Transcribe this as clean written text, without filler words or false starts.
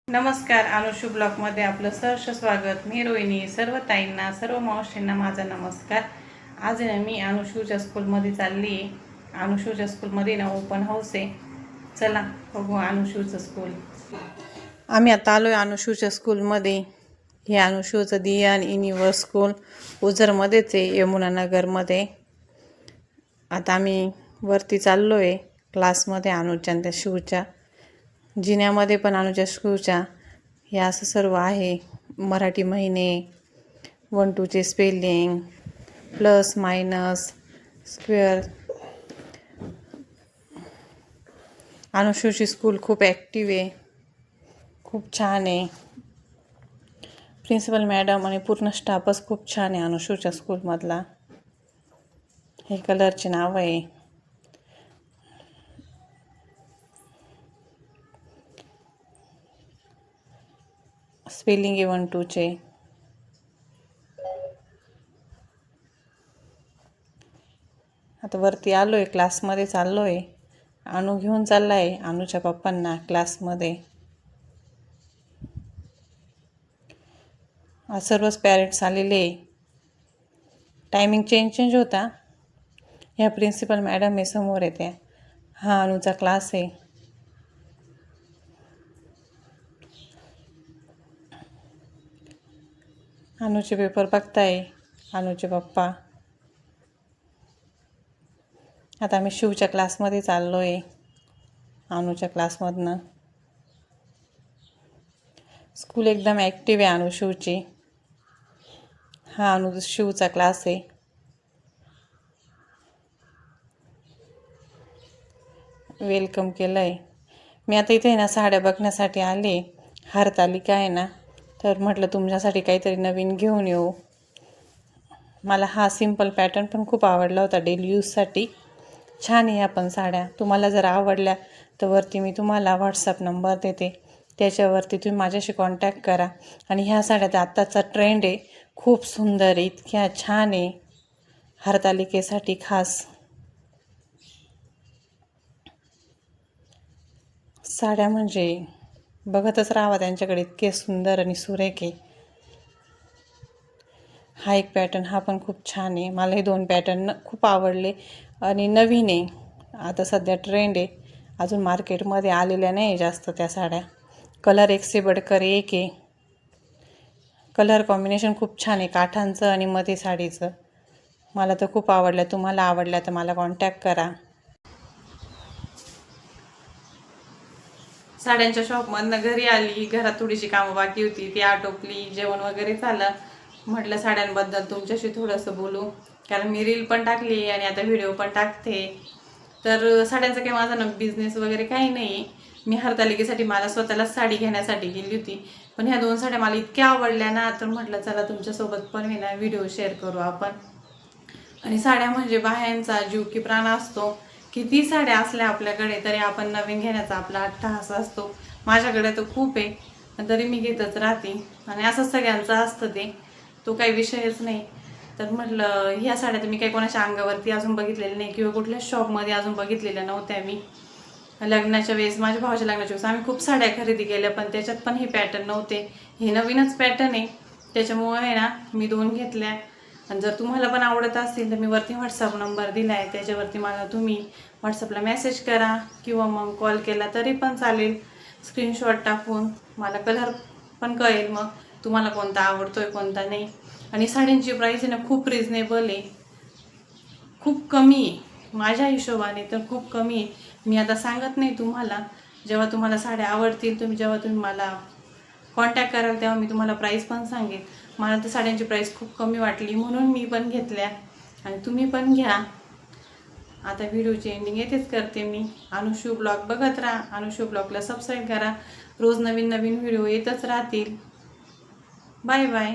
नमस्कार, अनुषू ब्लॉगमध्ये आपलं सहर्ष स्वागत. मी रोहिणी. सर्व ताईंना, सर्व मावशींना माझा नमस्कार. आज ना मी अनुषूच्या स्कूलमध्ये चालली आहे. अनुषूच्या स्कूलमध्ये ना ओपन हाऊस आहे. चला बघू अनुषूचं स्कूल. आम्ही आता आलो आहे अनुषूच्या स्कूलमध्ये. हे अनुषूचं दियान युनिव्हर्स स्कूल ओझरमध्येच आहे, यमुनानगरमध्ये. आता आम्ही वरती चाललो आहे क्लासमध्ये अनुच्या त्या शिवच्या. जिन्यामध्ये पण अनुच्या शिवच्या हे असं सर्व आहे. मराठी महिने, 1-2चे स्पेलिंग, प्लस मायनस स्क्वेअर. अनुषूची स्कूल खूप ॲक्टिव्ह आहे, खूप छान आहे. प्रिन्सिपल मॅडम आणि पूर्ण स्टाफच खूप छान आहे अनुषूच्या स्कूलमधला. हे कलरचे नाव आहे. स्पेलिंग आहे 1-2चे. आता वरती आलो आहे, क्लासमध्ये चाललो आहे. अनु घेऊन चालला आहे अनुच्या पप्पांना क्लासमध्ये. आज सर्वच पॅरेंट्स आलेले. टायमिंग चेंज होता. ह्या प्रिन्सिपल मॅडम आहे, समोर येते. हा अनुचा क्लास आहे. अनुचे पेपर बघताय अनुचे पप्पा. आता आम्ही शिवच्या क्लासमध्ये चाललो आहे, अनुच्या क्लासमधनं. स्कूल एकदम ॲक्टिव्ह आहे अनु शिवची. हा अनु शिवचा क्लास आहे. वेलकम केलं आहे. मी आता इथे ना साड्या बघण्यासाठी आले. हरतालिका आहे ना, तर म्हटलं तुमच्यासाठी काहीतरी नवीन घेऊन येऊ. मला हा सिंपल पॅटर्न पण खूप आवडला होता डेली यूजसाठी. छान आहे. आपण साड्या तुम्हाला जर आवडल्या तर वरती मी तुम्हाला व्हॉट्सअप नंबर देते, त्याच्यावरती तुम्ही माझ्याशी कॉन्टॅक्ट करा. आणि ह्या साड्याचा आत्ताचा ट्रेंड आहे, खूप सुंदर आहे, इतक्या छान आहे. हरतालिकेसाठी खास साड्या म्हणजे बघतच राहावा त्यांच्याकडे, इतके सुंदर आणि सुरेख आहे. हा एक पॅटर्न, हा पण खूप छान आहे. मला हे 2 पॅटर्न खूप आवडले आणि नवीन आहे. आता सध्या ट्रेंड आहे, अजून मार्केटमध्ये आलेल्या नाही जास्त त्या साड्या. कलर एक से बडकर एक आहे. कलर कॉम्बिनेशन खूप छान आहे, काठांचं आणि मध्ये साडीचं. मला तर खूप आवडल्या. तुम्हाला आवडल्या तर मला कॉन्टॅक्ट करा. साड्यांच्या शॉपमधनं घरी आली. घरात थोडीशी कामं बाकी होती, ती आटोपली. जेवण वगैरे झालं. म्हटलं साड्यांबद्दल तुमच्याशी थोडंसं बोलू, कारण मी रील पण टाकली आणि आता व्हिडिओ पण टाकते. तर साड्यांचा काही माझा बिझनेस वगैरे काही नाही. मी हरतालिकेसाठी मला स्वतःलाच साडी घेण्यासाठी गेली होती. पण ह्या 2 साड्या मला इतक्या आवडल्या ना, तर म्हटलं चला तुमच्यासोबत पण मी ना व्हिडिओ शेअर करू आपण. आणि साड्या म्हणजे बाह्यांचा जीव की प्राण असतो. किती साड्या असल्या आपल्याकडे तरी आपण नवीन घेण्याचा आपला अट्टहास असतो. माझ्याकडे तर खूप आहे, तरी मी घेतच राहते. आणि असंच सगळ्यांचं असतं ते, तो काही विषयच नाही. तर म्हटलं ह्या साड्या तर मी काही कोणाच्या अंगावरती अजून बघितलेल्या नाही, किंवा कुठल्या शॉपमध्ये अजून बघितलेल्या नव्हत्या मी. लग्नाच्या वेळेस, माझ्या भावाच्या लग्नाच्या वेळेस आम्ही खूप साड्या खरेदी केल्या, पण त्याच्यात पण हे पॅटर्न नव्हते. हे नवीनच पॅटर्न आहे, त्याच्यामुळे ना मी 2 घेतल्या. आणि जर तुम्हाला पण आवडत असतील तर मी वरती व्हॉट्सअप नंबर दिला आहे, त्याच्यावरती मला तुम्ही व्हॉट्सअपला मेसेज करा किंवा मग कॉल केला तरी पण चालेल. स्क्रीनशॉट टाकून मला कलर पण कळेल मग तुम्हाला कोणता आवडतोय कोणता नाही. आणि साड्यांची प्राईस आहे ना खूप रिजनेबल आहे, खूप कमी आहे. माझ्या हिशोबाने तर खूप कमी आहे. मी आता सांगत नाही तुम्हाला. जेव्हा तुम्हाला साड्या आवडतील, जेव्हा तुम्ही मला कॉन्टॅक्ट कराल तेव्हा मी तुम्हाला प्राईस पण सांगेन. मला तर साड्यांची प्राईस खूप कमी वाटली म्हणून मी पण घेतल्या, आणि तुम्ही पण घ्या. आता व्हिडिओची एंडिंग येथेच करते मी. अनुषू ब्लॉग बघत राहा. अनुषू ब्लॉगला सबस्क्राईब करा. रोज नवीन नवीन व्हिडिओ येतच राहतील. Bye bye.